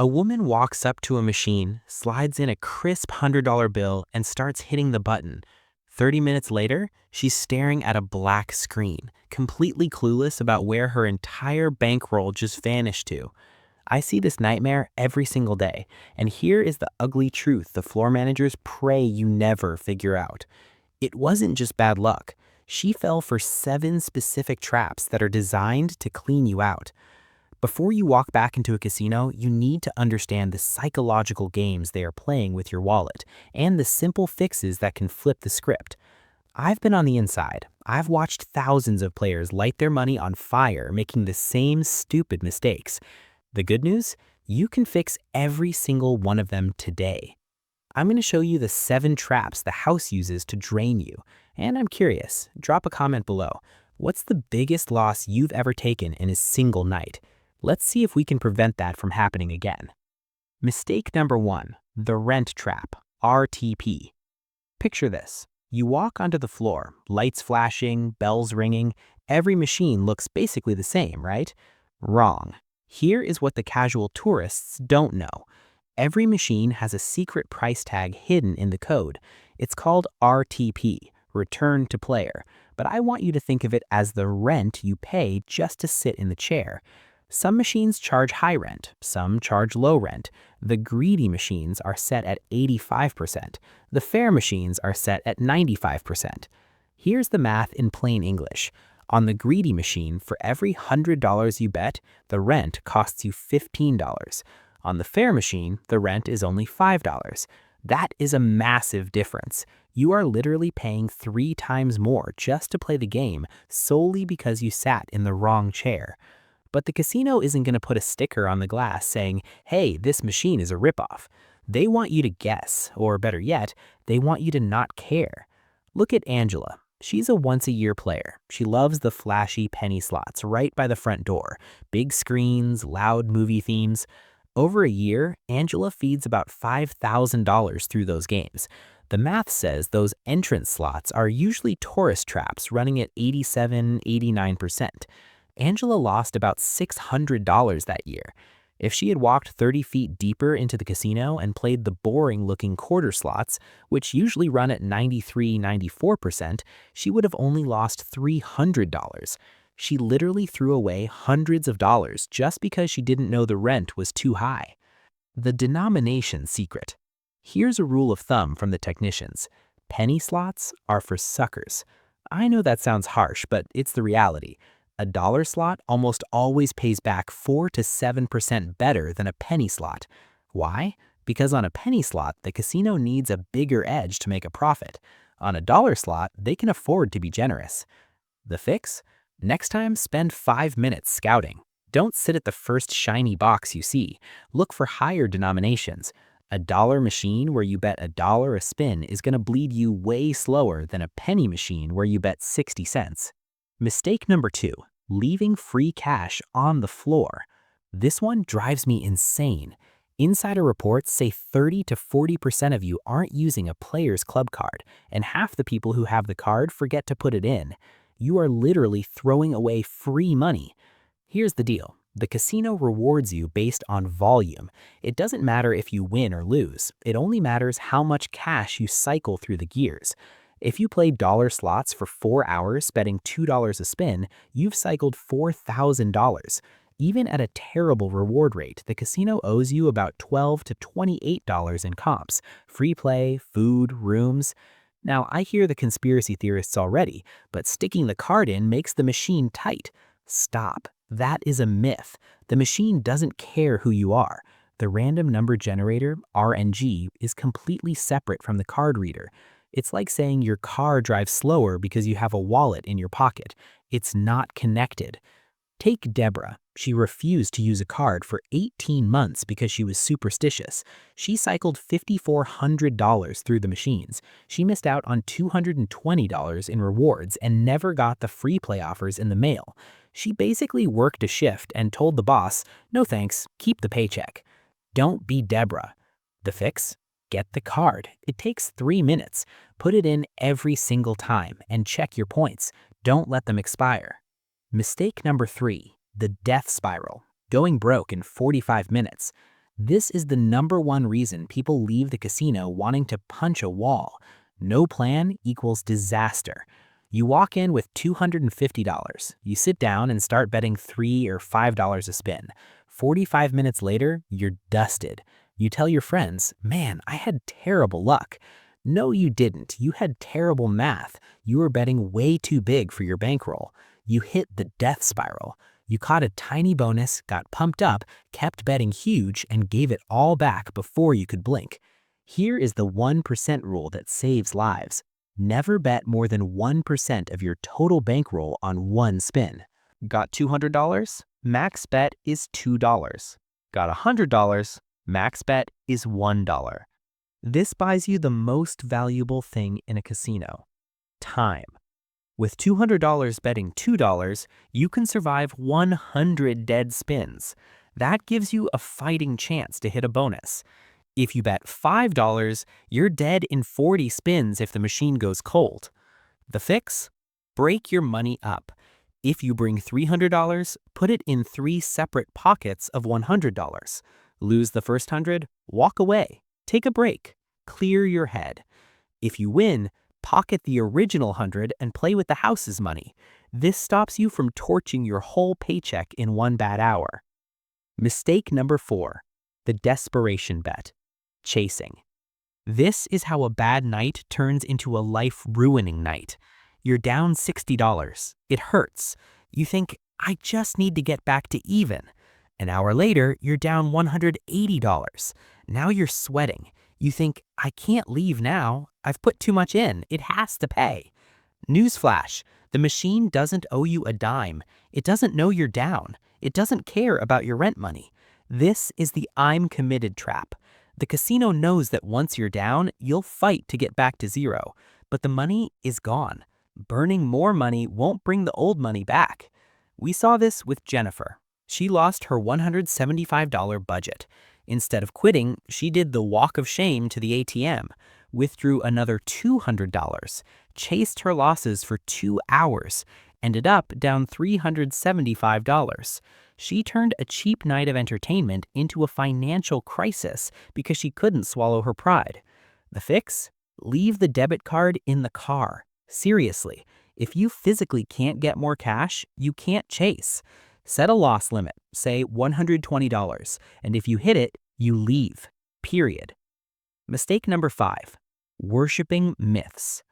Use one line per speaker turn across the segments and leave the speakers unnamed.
A woman walks up to a machine, slides in a crisp $100 bill, and starts hitting the button. 30 minutes later, she's staring at a black screen, completely clueless about where her entire bankroll just vanished to. I see this nightmare every single day, and here is the ugly truth the floor managers pray you never figure out. It wasn't just bad luck. She fell for 7 specific traps that are designed to clean you out. Before you walk back into a casino, you need to understand the psychological games they are playing with your wallet and the simple fixes that can flip the script. I've been on the inside. I've watched thousands of players light their money on fire making the same stupid mistakes. The good news? You can fix every single one of them today. I'm going to show you the 7 traps the house uses to drain you. And I'm curious, drop a comment below. What's the biggest loss you've ever taken in a single night? Let's see if we can prevent that from happening again. Mistake number 1, the rent trap, RTP. Picture this. You walk onto the floor, lights flashing, bells ringing. Every machine looks basically the same, right? Wrong. Here is what the casual tourists don't know. Every machine has a secret price tag hidden in the code. It's called RTP, Return to Player, but I want you to think of it as the rent you pay just to sit in the chair. Some machines charge high rent, some charge low rent. The greedy machines are set at 85%. The fair machines are set at 95%. Here's the math in plain English. On the greedy machine, for every $100 you bet, the rent costs you $15. On the fair machine, the rent is only $5. That is a massive difference. You are literally paying 3 times more just to play the game solely because you sat in the wrong chair. But the casino isn't going to put a sticker on the glass saying, hey, this machine is a ripoff. They want you to guess, or better yet, they want you to not care. Look at Angela. She's a once-a-year player. She loves the flashy penny slots right by the front door, big screens, loud movie themes. Over a year, Angela feeds about $5,000 through those games. The math says those entrance slots are usually tourist traps running at 87–89%. Angela lost about $600 that year. If she had walked 30 feet deeper into the casino and played the boring-looking quarter slots, which usually run at 93–94%, she would have only lost $300. She literally threw away hundreds of dollars just because she didn't know the rent was too high. The denomination secret. Here's a rule of thumb from the technicians. Penny slots are for suckers. I know that sounds harsh, but it's the reality. A dollar slot almost always pays back 4 to 7% better than a penny slot. Why? Because on a penny slot, the casino needs a bigger edge to make a profit. On a dollar slot, they can afford to be generous. The fix? Next time, spend 5 minutes scouting. Don't sit at the first shiny box you see. Look for higher denominations. A dollar machine where you bet $1 a spin is going to bleed you way slower than a penny machine where you bet 60 cents. Mistake number 2, leaving free cash on the floor. This one drives me insane. Insider reports say 30 to 40% of you aren't using a player's club card, and half the people who have the card forget to put it in. You are literally throwing away free money. Here's the deal. The casino rewards you based on volume. It doesn't matter if you win or lose. It only matters how much cash you cycle through the gears. If you play dollar slots for 4 hours betting $2 a spin, you've cycled $4,000. Even at a terrible reward rate, the casino owes you about $12 to $28 in comps, free play, food, rooms. Now, I hear the conspiracy theorists already, but sticking the card in makes the machine tight. Stop. That is a myth. The machine doesn't care who you are. The random number generator, RNG, is completely separate from the card reader. It's like saying your car drives slower because you have a wallet in your pocket. It's not connected. Take Deborah. She refused to use a card for 18 months because she was superstitious. She cycled $5,400 through the machines. She missed out on $220 in rewards and never got the free play offers in the mail. She basically worked a shift and told the boss, "No thanks, keep the paycheck." Don't be Deborah. The fix? Get the card. It takes 3 minutes. Put it in every single time and check your points. Don't let them expire. Mistake number 3, the death spiral, going broke in 45 minutes. This is the #1 reason people leave the casino wanting to punch a wall. No plan equals disaster. You walk in with $250. You sit down and start betting $3 or $5 a spin. 45 minutes later, you're dusted. You tell your friends, man, I had terrible luck. No, you didn't. You had terrible math. You were betting way too big for your bankroll. You hit the death spiral. You caught a tiny bonus, got pumped up, kept betting huge, and gave it all back before you could blink. Here is the 1% rule that saves lives. Never bet more than 1% of your total bankroll on one spin. Got $200? Max bet is $2. Got $100? Max bet is $1. This buys you the most valuable thing in a casino: time. With $200 betting $2, you can survive 100 dead spins. That gives you a fighting chance to hit a bonus. If you bet $5, you're dead in 40 spins if the machine goes cold. The fix? Break your money up. If you bring $300, put it in 3 separate pockets of $100. Lose the first 100, walk away, take a break, clear your head. If you win, pocket the original 100 and play with the house's money. This stops you from torching your whole paycheck in one bad hour. Mistake number 4, the desperation bet: chasing. This is how a bad night turns into a life-ruining night. You're down $60. It hurts. You think, I just need to get back to even. An hour later, you're down $180. Now you're sweating. You think, I can't leave now. I've put too much in. It has to pay. Newsflash, the machine doesn't owe you a dime. It doesn't know you're down. It doesn't care about your rent money. This is the I'm committed trap. The casino knows that once you're down, you'll fight to get back to zero. But the money is gone. Burning more money won't bring the old money back. We saw this with Jennifer. She lost her $175 budget. Instead of quitting, she did the walk of shame to the ATM, withdrew another $200, chased her losses for 2 hours, ended up down $375. She turned a cheap night of entertainment into a financial crisis because she couldn't swallow her pride. The fix? Leave the debit card in the car. Seriously, if you physically can't get more cash, you can't chase. Set a loss limit, say $120, and if you hit it, you leave. Period. Mistake number 5, worshiping myths.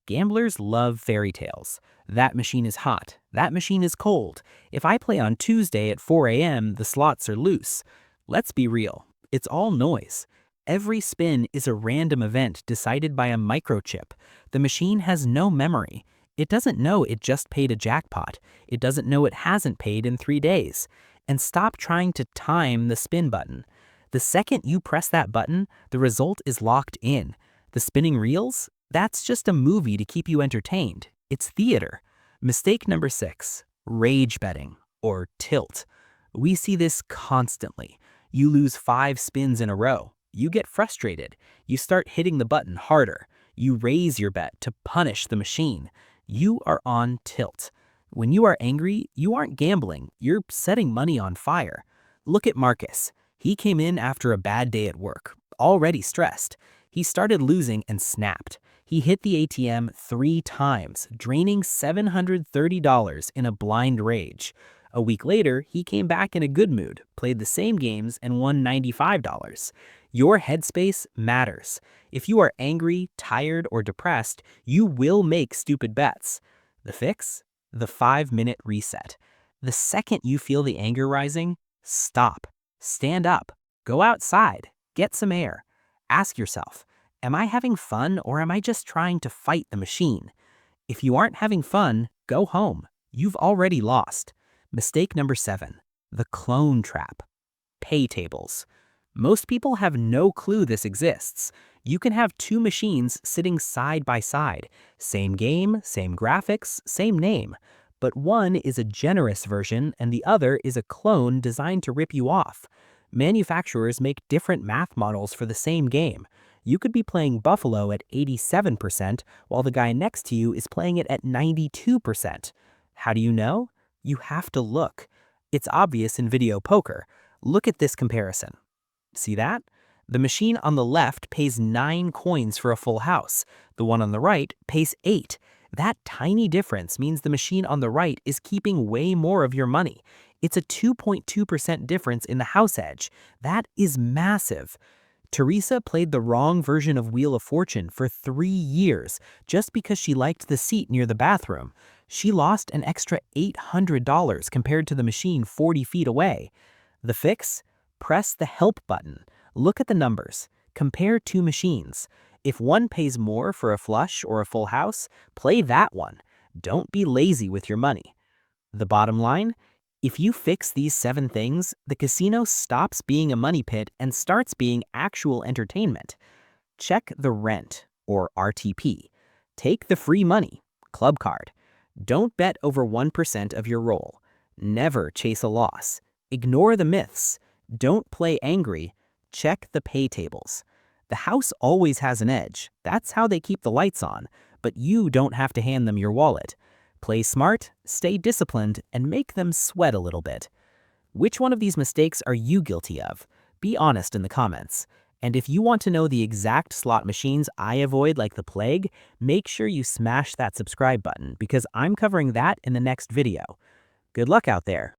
Gamblers love fairy tales. That machine is hot. That machine is cold. If I play on Tuesday at 4 a.m., the slots are loose. Let's be real. It's all noise. Every spin is a random event decided by a microchip. The machine has no memory. It doesn't know it just paid a jackpot. It doesn't know it hasn't paid in 3 days. And stop trying to time the spin button. The second you press that button, the result is locked in. The spinning reels? That's just a movie to keep you entertained. It's theater. Mistake number 6, rage betting, or tilt. We see this constantly. You lose 5 spins in a row. You get frustrated. You start hitting the button harder. You raise your bet to punish the machine. You are on tilt. When you are angry, you aren't gambling. You're setting money on fire. Look at Marcus. He came in after a bad day at work, already stressed. He started losing and snapped. He hit the ATM 3 times, draining $730 in a blind rage. A week later, he came back in a good mood, played the same games, and won $95. Your headspace matters. If you are angry, tired, or depressed, you will make stupid bets. The fix? The 5-minute reset. The second you feel the anger rising, stop. Stand up. Go outside. Get some air. Ask yourself, am I having fun or am I just trying to fight the machine? If you aren't having fun, go home. You've already lost. Mistake number 7, the clone trap. Pay tables. Most people have no clue this exists. You can have 2 machines sitting side by side. Same game, same graphics, same name. But one is a generous version and the other is a clone designed to rip you off. Manufacturers make different math models for the same game. You could be playing Buffalo at 87% while the guy next to you is playing it at 92%. How do you know? You have to look. It's obvious in video poker. Look at this comparison. See that? The machine on the left pays 9 coins for a full house. The one on the right pays 8. That tiny difference means the machine on the right is keeping way more of your money. It's a 2.2% difference in the house edge. That is massive. Teresa played the wrong version of Wheel of Fortune for 3 years just because she liked the seat near the bathroom. She lost an extra $800 compared to the machine 40 feet away. The fix? Press the Help button. Look at the numbers. Compare two machines. If one pays more for a flush or a full house, play that one. Don't be lazy with your money. The bottom line? If you fix these 7 things, the casino stops being a money pit and starts being actual entertainment. Check the rent, or RTP. Take the free money, club card. Don't bet over 1% of your roll. Never chase a loss. Ignore the myths. Don't play angry. Check the pay tables. The house always has an edge. That's how they keep the lights on. But you don't have to hand them your wallet. Play smart, stay disciplined, and make them sweat a little bit. Which one of these mistakes are you guilty of? Be honest in the comments. And if you want to know the exact slot machines I avoid like the plague, make sure you smash that subscribe button because I'm covering that in the next video. Good luck out there.